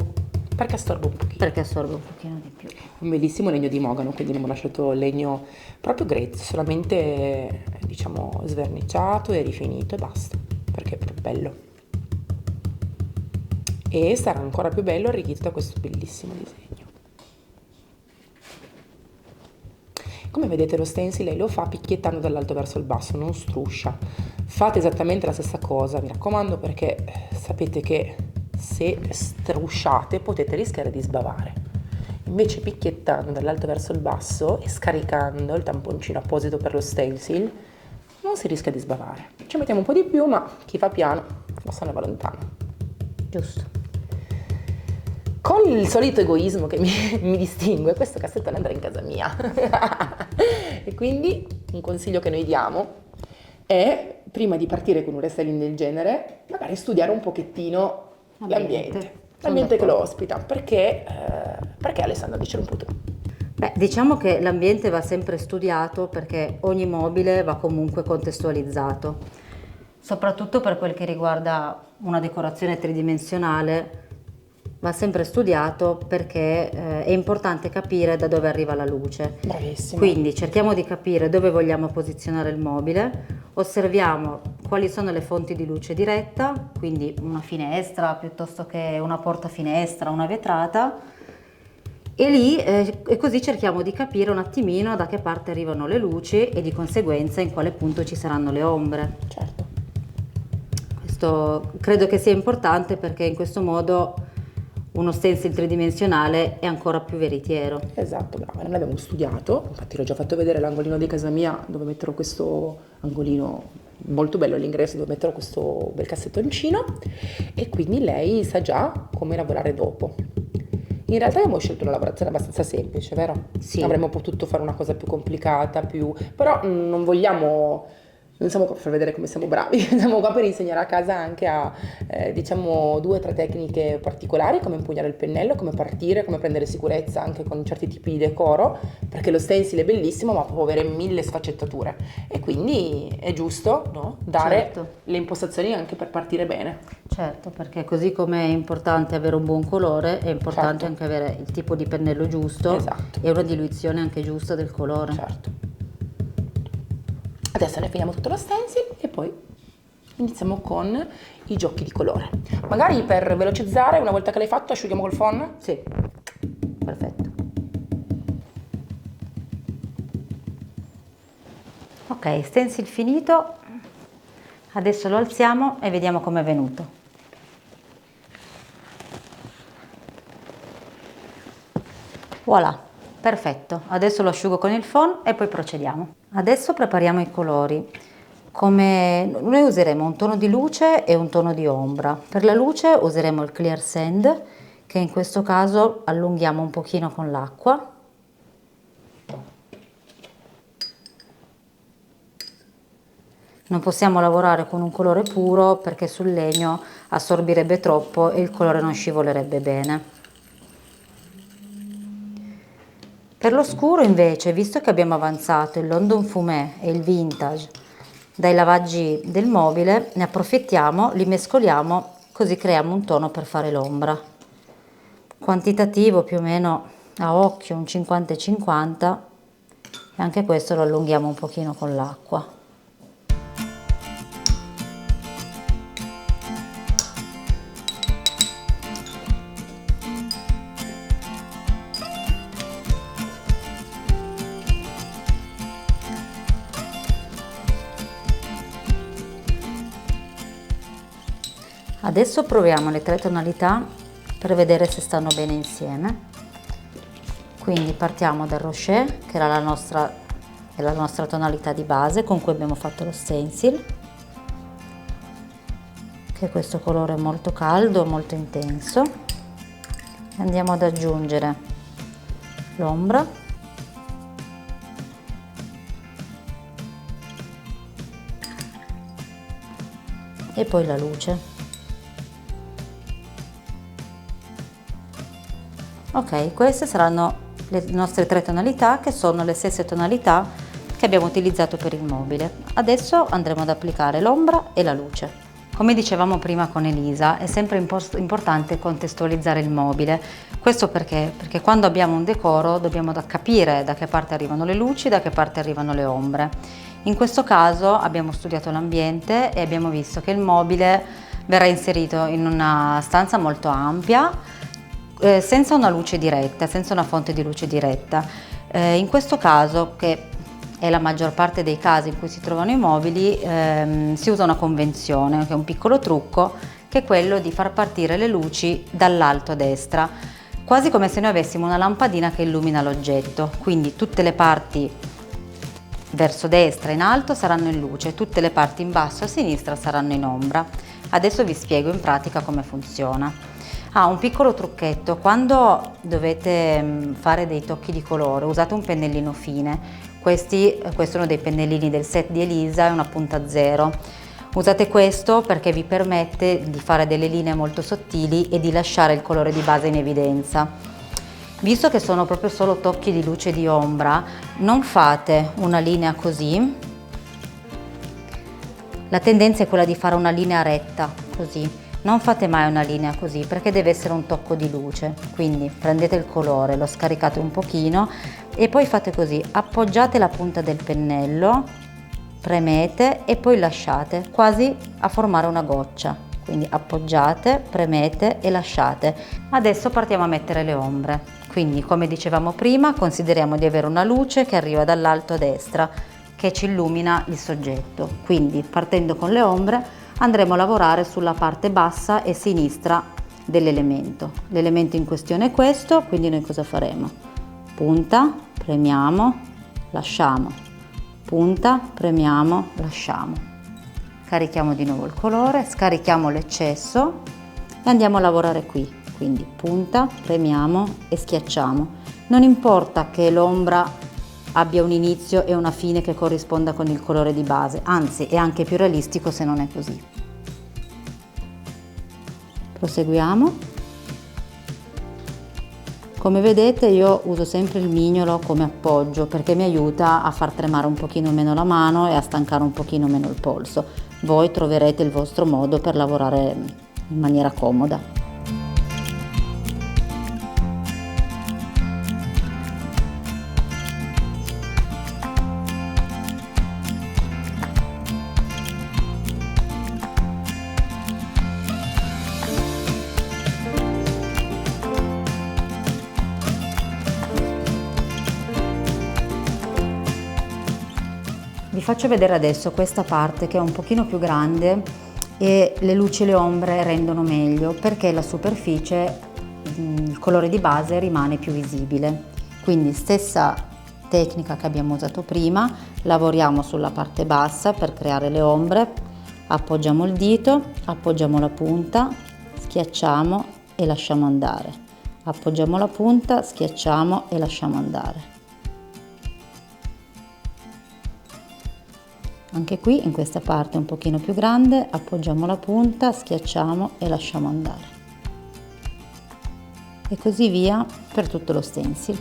Perché assorbe un pochino. perché assorbe un pochino di più. Un bellissimo legno di mogano, quindi abbiamo lasciato legno proprio grezzo, solamente diciamo sverniciato e rifinito e basta, perché è proprio bello. E sarà ancora più bello arricchito da questo bellissimo disegno. Come vedete lo stencil lei lo fa picchiettando dall'alto verso il basso, non struscia. Fate esattamente la stessa cosa, mi raccomando, perché sapete che se strusciate potete rischiare di sbavare. Invece picchiettando dall'alto verso il basso e scaricando il tamponcino apposito per lo stencil non si rischia di sbavare. Ci mettiamo un po' di più, ma chi fa piano se ne va lontano. Giusto. Con il solito egoismo che mi distingue, questo cassettone andrà in casa mia. E quindi un consiglio che noi diamo è, prima di partire con un restyling del genere, magari studiare un pochettino l'ambiente che lo ospita. Perché Alessandra, dicelo un po' tu. Beh, diciamo che l'ambiente va sempre studiato perché ogni mobile va comunque contestualizzato, soprattutto per quel che riguarda una decorazione tridimensionale. Va sempre studiato perché è importante capire da dove arriva la luce. Bravissima. Quindi cerchiamo di capire dove vogliamo posizionare il mobile, osserviamo quali sono le fonti di luce diretta, quindi una finestra piuttosto che una porta finestra, una vetrata, e così cerchiamo di capire un attimino da che parte arrivano le luci e di conseguenza in quale punto ci saranno le ombre. Certo. Questo credo che sia importante perché in questo modo uno stencil tridimensionale è ancora più veritiero. Esatto, brava, noi l'abbiamo studiato, infatti l'ho già fatto vedere l'angolino di casa mia dove metterò questo angolino molto bello all'ingresso dove metterò questo bel cassettoncino e quindi lei sa già come lavorare dopo. In realtà abbiamo scelto una lavorazione abbastanza semplice, vero? Sì. Avremmo potuto fare una cosa più complicata, però non siamo qua per far vedere come siamo bravi, siamo qua per insegnare a casa anche a, diciamo, 2 o 3 tecniche particolari, come impugnare il pennello, come partire, come prendere sicurezza anche con certi tipi di decoro, perché lo stencil è bellissimo ma può avere 1000 sfaccettature e quindi è giusto, no? Dare Certo. le impostazioni anche per partire bene. Certo, perché così come è importante avere un buon colore, è importante Certo. anche avere il tipo di pennello giusto Esatto. e una diluizione anche giusta del colore. Certo. Adesso ne finiamo tutto lo stencil e poi iniziamo con i giochi di colore. Magari per velocizzare, una volta che l'hai fatto, asciughiamo col phon? Sì, perfetto. Ok, stencil finito, adesso lo alziamo e vediamo com'è venuto. Voilà, perfetto. Adesso lo asciugo con il phon e poi procediamo. Adesso prepariamo i colori. Noi useremo un tono di luce e un tono di ombra. Per la luce useremo il clear sand, che in questo caso allunghiamo un pochino con l'acqua. Non possiamo lavorare con un colore puro perché sul legno assorbirebbe troppo e il colore non scivolerebbe bene. Per lo scuro invece, visto che abbiamo avanzato il London Fumé e il Vintage dai lavaggi del mobile, ne approfittiamo, li mescoliamo, così creiamo un tono per fare l'ombra. Quantitativo più o meno a occhio, un 50 e 50, e anche questo lo allunghiamo un pochino con l'acqua. Adesso proviamo le 3 tonalità per vedere se stanno bene insieme. Quindi partiamo dal Rocher, che era è la nostra tonalità di base con cui abbiamo fatto lo stencil, che è questo colore molto caldo, molto intenso. Andiamo ad aggiungere l'ombra. E poi la luce. Ok, queste saranno le nostre 3 tonalità, che sono le stesse tonalità che abbiamo utilizzato per il mobile. Adesso andremo ad applicare l'ombra e la luce. Come dicevamo prima con Elisa, è sempre importante contestualizzare il mobile. Questo perché? Perché quando abbiamo un decoro dobbiamo capire da che parte arrivano le luci, da che parte arrivano le ombre. In questo caso abbiamo studiato l'ambiente e abbiamo visto che il mobile verrà inserito in una stanza molto ampia, senza una luce diretta, senza una fonte di luce diretta. In questo caso, che è la maggior parte dei casi in cui si trovano i mobili, si usa una convenzione, che è un piccolo trucco, che è quello di far partire le luci dall'alto a destra, quasi come se noi avessimo una lampadina che illumina l'oggetto. Quindi tutte le parti verso destra in alto saranno in luce, tutte le parti in basso a sinistra saranno in ombra. Adesso vi spiego in pratica come funziona. Un piccolo trucchetto: quando dovete fare dei tocchi di colore usate un pennellino fine. Questo è uno dei pennellini del set di Elisa, è una punta 0. Usate questo perché vi permette di fare delle linee molto sottili e di lasciare il colore di base in evidenza. Visto che sono proprio solo tocchi di luce e di ombra, non fate una linea così. La tendenza è quella di fare una linea retta, così. Non fate mai una linea così perché deve essere un tocco di luce. Quindi prendete il colore, lo scaricate un pochino e poi fate così. Appoggiate la punta del pennello, premete e poi lasciate, quasi a formare una goccia. Quindi appoggiate, premete e lasciate. Adesso partiamo a mettere le ombre. Quindi, come dicevamo prima, consideriamo di avere una luce che arriva dall'alto a destra, che ci illumina il soggetto. Quindi, partendo con le ombre, andremo a lavorare sulla parte bassa e sinistra dell'elemento. L'elemento in questione è questo, quindi noi cosa faremo? Punta, premiamo, lasciamo. Punta, premiamo, lasciamo. Carichiamo di nuovo il colore, scarichiamo l'eccesso e andiamo a lavorare qui. Quindi punta, premiamo e schiacciamo. Non importa che l'ombra abbia un inizio e una fine che corrisponda con il colore di base, anzi è anche più realistico se non è così. Proseguiamo. Come vedete io uso sempre il mignolo come appoggio perché mi aiuta a far tremare un pochino meno la mano e a stancare un pochino meno il polso. Voi troverete il vostro modo per lavorare in maniera comoda. Vi faccio vedere adesso questa parte che è un pochino più grande e le luci e le ombre rendono meglio perché la superficie, il colore di base rimane più visibile. Quindi stessa tecnica che abbiamo usato prima, lavoriamo sulla parte bassa per creare le ombre, appoggiamo il dito, appoggiamo la punta, schiacciamo e lasciamo andare. Appoggiamo la punta, schiacciamo e lasciamo andare. Anche qui in questa parte un pochino più grande appoggiamo la punta, schiacciamo e lasciamo andare. E così via per tutto lo stencil.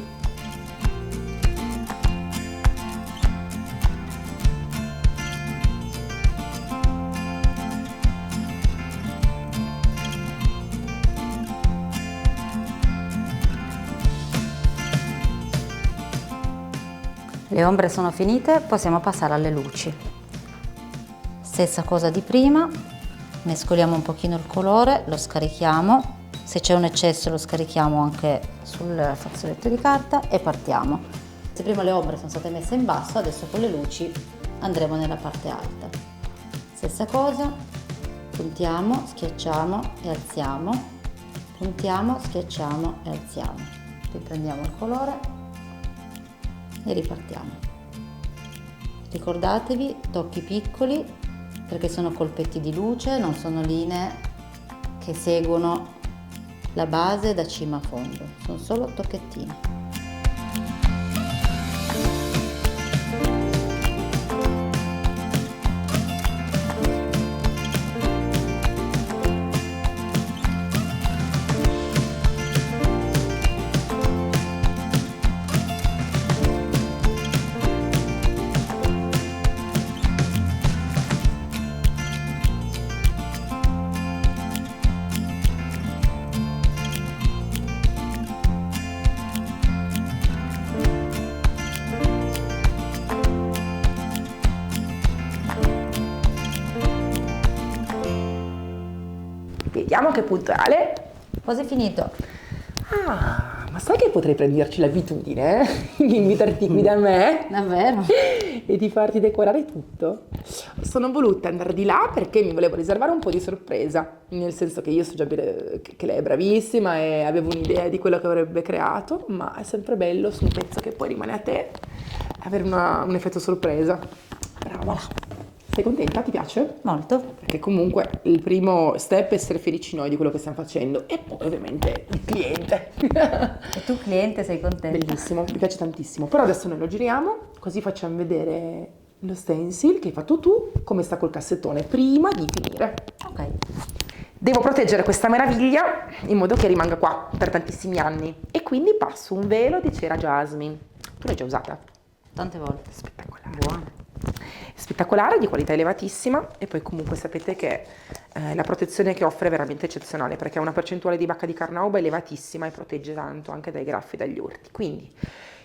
Le ombre sono finite, possiamo passare alle luci. Stessa cosa di prima, mescoliamo un pochino il colore, lo scarichiamo, se c'è un eccesso lo scarichiamo anche sul fazzoletto di carta e partiamo. Se prima le ombre sono state messe in basso, adesso con le luci andremo nella parte alta. Stessa cosa, puntiamo, schiacciamo e alziamo, puntiamo, schiacciamo e alziamo. Riprendiamo il colore e ripartiamo. Ricordatevi, tocchi piccoli perché sono colpetti di luce, non sono linee che seguono la base da cima a fondo, sono solo tocchettini. Vediamo che puntuale. Quasi finito. Ah, ma sai che potrei prenderci l'abitudine di invitarti qui da me Davvero? e di farti decorare tutto? Sono voluta andare di là perché mi volevo riservare un po' di sorpresa, nel senso che io so già che lei è bravissima e avevo un'idea di quello che avrebbe creato, ma è sempre bello su un pezzo che poi rimane a te avere un effetto sorpresa. Brava. Sei contenta? Ti piace? Molto. Perché comunque il primo step è essere felici noi di quello che stiamo facendo e poi ovviamente il cliente. E tu cliente sei contenta? Bellissimo, mi piace tantissimo. Però adesso noi lo giriamo, così facciamo vedere lo stencil che hai fatto tu, come sta col cassettone, prima di finire. Ok. Devo proteggere questa meraviglia in modo che rimanga qua per tantissimi anni. E quindi passo un velo di cera jasmine. Tu l'hai già usata? Tante volte. Spettacolare. Buona. Spettacolare, di qualità elevatissima e poi comunque sapete che la protezione che offre è veramente eccezionale perché ha una percentuale di bacca di carnauba elevatissima e protegge tanto anche dai graffi e dagli urti. Quindi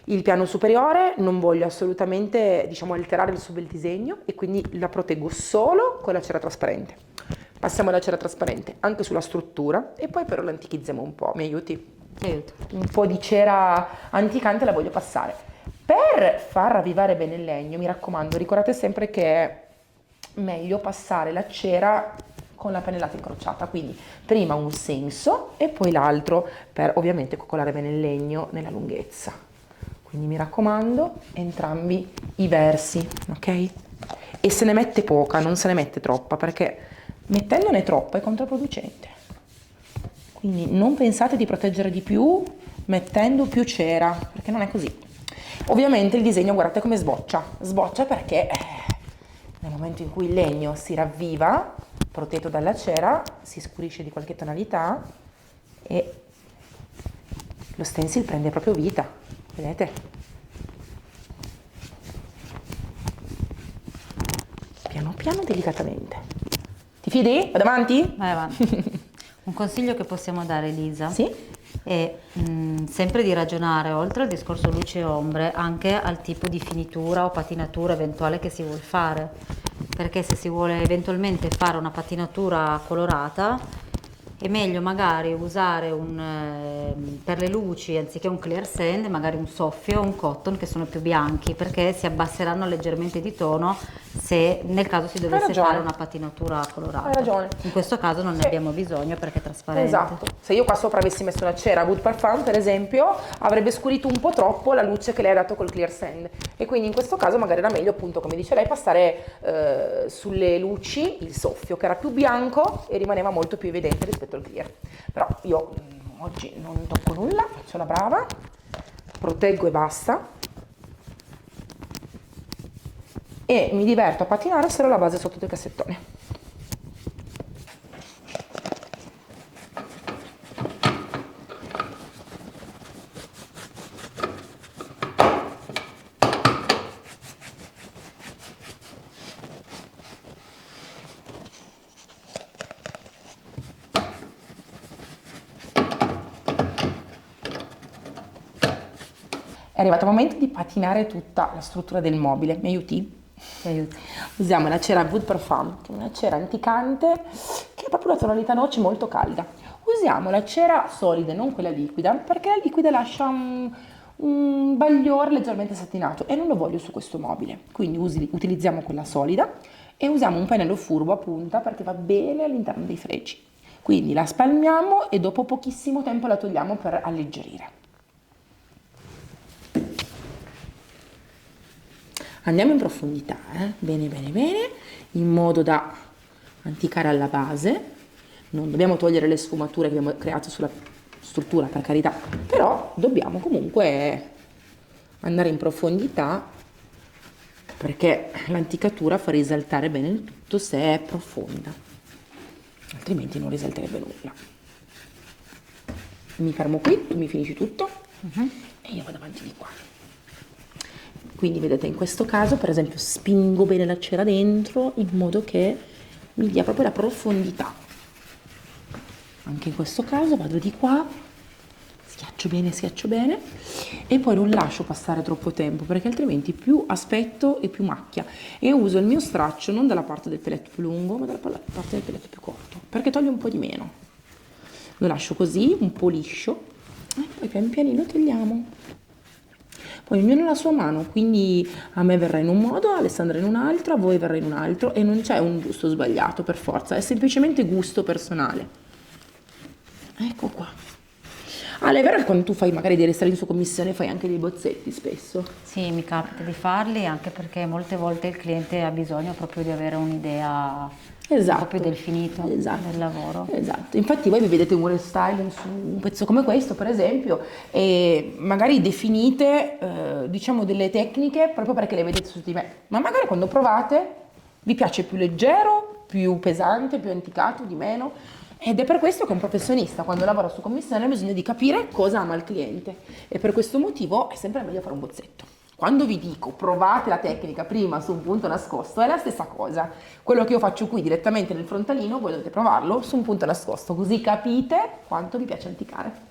il piano superiore non voglio assolutamente, diciamo, alterare il suo bel disegno e quindi la proteggo solo con la cera trasparente. Passiamo alla cera trasparente anche sulla struttura e poi però l'antichizziamo un po'. Mi aiuti? Ti aiuto. Un po' di cera anticante la voglio passare. Per far ravvivare bene il legno, mi raccomando, ricordate sempre che è meglio passare la cera con la pennellata incrociata, quindi prima un senso e poi l'altro per ovviamente coccolare bene il legno nella lunghezza. Quindi mi raccomando, entrambi i versi, ok? E se ne mette poca, non se ne mette troppa, perché mettendone troppa è controproducente. Quindi non pensate di proteggere di più mettendo più cera, perché non è così. Ovviamente il disegno guardate come sboccia perché nel momento in cui il legno si ravviva, protetto dalla cera, si scurisce di qualche tonalità e lo stencil prende proprio vita, vedete? Piano piano, delicatamente. Ti fidi? Vado avanti? Vai avanti. Un consiglio che possiamo dare, Elisa, Sì? è sempre di ragionare, oltre al discorso luce e ombre, anche al tipo di finitura o patinatura eventuale che si vuol fare, perché se si vuole eventualmente fare una patinatura colorata è meglio magari usare per le luci, anziché un clear sand, magari un soffio o un cotton che sono più bianchi, perché si abbasseranno leggermente di tono se nel caso si dovesse fare una patinatura colorata. Hai ragione. In questo caso non ne Sì. abbiamo bisogno perché è trasparente. Esatto, se io qua sopra avessi messo una cera Wood Parfum per esempio avrebbe scurito un po' troppo la luce che lei ha dato col clear sand e quindi in questo caso magari era meglio appunto come dice lei passare sulle luci il soffio che era più bianco e rimaneva molto più evidente rispetto al clear. Però io oggi non tocco nulla, faccio la brava, proteggo e basta e mi diverto a patinare solo la base sotto del cassettone. È arrivato il momento di patinare tutta la struttura del mobile. Mi aiuti? Ti aiuto. Usiamo la cera Wood Parfum, che è una cera anticante che ha proprio una tonalità noce molto calda. Usiamo la cera solida, non quella liquida, perché la liquida lascia un bagliore leggermente satinato e non lo voglio su questo mobile. Quindi utilizziamo quella solida e usiamo un pennello furbo a punta perché va bene all'interno dei fregi. Quindi la spalmiamo e dopo pochissimo tempo la togliamo per alleggerire. Andiamo in profondità, bene, in modo da anticare alla base. Non dobbiamo togliere le sfumature che abbiamo creato sulla struttura, per carità, però dobbiamo comunque andare in profondità perché l'anticatura fa risaltare bene il tutto se è profonda, altrimenti non risalterebbe nulla. Mi fermo qui, tu mi finisci tutto e io vado avanti di qua. Quindi vedete in questo caso per esempio spingo bene la cera dentro in modo che mi dia proprio la profondità. Anche in questo caso vado di qua, schiaccio bene e poi non lascio passare troppo tempo perché altrimenti più aspetto e più macchia, e uso il mio straccio non dalla parte del peletto più lungo ma dalla parte del peletto più corto perché toglie un po' di meno. Lo lascio così un po' liscio e poi pian pianino togliamo. Poi ognuno ha la sua mano, quindi a me verrà in un modo, a Alessandra in un altro, a voi verrà in un altro, e non c'è un giusto o sbagliato per forza, è semplicemente gusto personale. Ecco qua. Ale, è vero che quando tu fai magari dei restyling su commissione fai anche dei bozzetti spesso? Sì, mi capita di farli anche perché molte volte il cliente ha bisogno proprio di avere un'idea proprio del finito del lavoro. Esatto, infatti voi vi vedete un restyling su un pezzo come questo per esempio e magari definite diciamo delle tecniche proprio perché le vedete su di me, ma magari quando provate vi piace più leggero, più pesante, più anticato, di meno. Ed è per questo che un professionista quando lavora su commissione ha bisogno di capire cosa ama il cliente, e per questo motivo è sempre meglio fare un bozzetto. Quando vi dico provate la tecnica prima su un punto nascosto è la stessa cosa. Quello che io faccio qui direttamente nel frontalino voi dovete provarlo su un punto nascosto, così capite quanto vi piace anticare.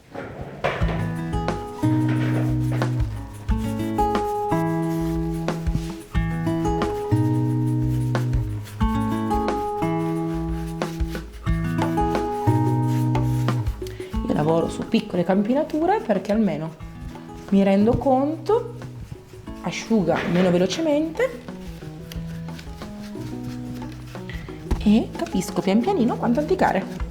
Lavoro su piccole campinature perché almeno mi rendo conto, asciuga meno velocemente e capisco pian pianino quanto anticare.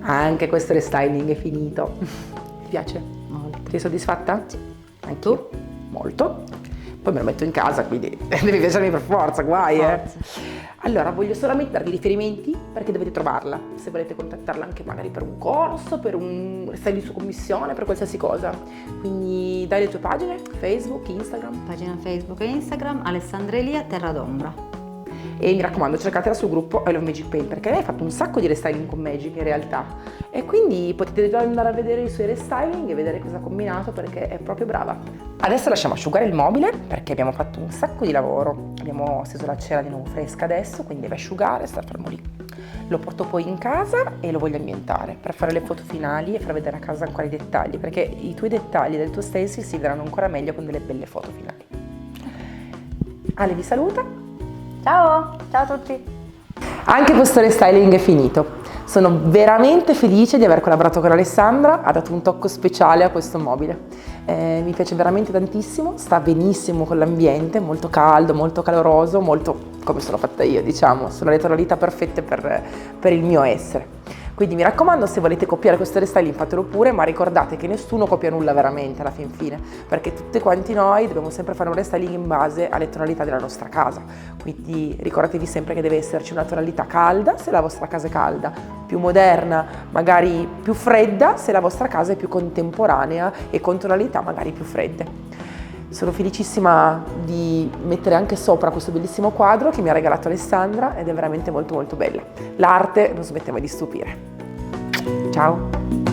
Anche questo restyling è finito. Ti piace? Molto. Sei soddisfatta? Sì. Anche tu? Molto. Poi me lo metto in casa, quindi devi piacermi per forza, guai, Forza. Allora, voglio solamente darvi riferimenti perché dovete trovarla. Se volete contattarla anche magari per un corso, per un restyling su commissione, per qualsiasi cosa. Quindi dai le tue pagine, Facebook, Instagram. Pagina Facebook e Instagram, Alessandra Elia Terra d'Ombra. E mi raccomando, cercatela sul gruppo I Love Magic Paint perché lei ha fatto un sacco di restyling con Magic in realtà, e quindi potete già andare a vedere i suoi restyling e vedere cosa ha combinato perché è proprio brava. Adesso lasciamo asciugare il mobile perché abbiamo fatto un sacco di lavoro, abbiamo steso la cera di nuovo fresca adesso, quindi deve asciugare e star fermo lì. Lo porto poi in casa e lo voglio ambientare per fare le foto finali e far vedere a casa ancora i dettagli, perché i tuoi dettagli del tuo stencil si vedranno ancora meglio con delle belle foto finali. Ale vi saluta. Ciao, ciao a tutti. Anche questo restyling è finito. Sono veramente felice di aver collaborato con Alessandra, ha dato un tocco speciale a questo mobile. Mi piace veramente tantissimo, sta benissimo con l'ambiente, molto caldo, molto caloroso, molto come sono fatta io, diciamo, sono le tonalità perfette per il mio essere. Quindi mi raccomando, se volete copiare questo restyling fatelo pure, ma ricordate che nessuno copia nulla veramente alla fin fine, perché tutti quanti noi dobbiamo sempre fare un restyling in base alle tonalità della nostra casa. Quindi ricordatevi sempre che deve esserci una tonalità calda se la vostra casa è calda, più moderna, magari più fredda se la vostra casa è più contemporanea e con tonalità magari più fredde. Sono felicissima di mettere anche sopra questo bellissimo quadro che mi ha regalato Alessandra ed è veramente molto molto bella. L'arte non smette mai di stupire. Ciao!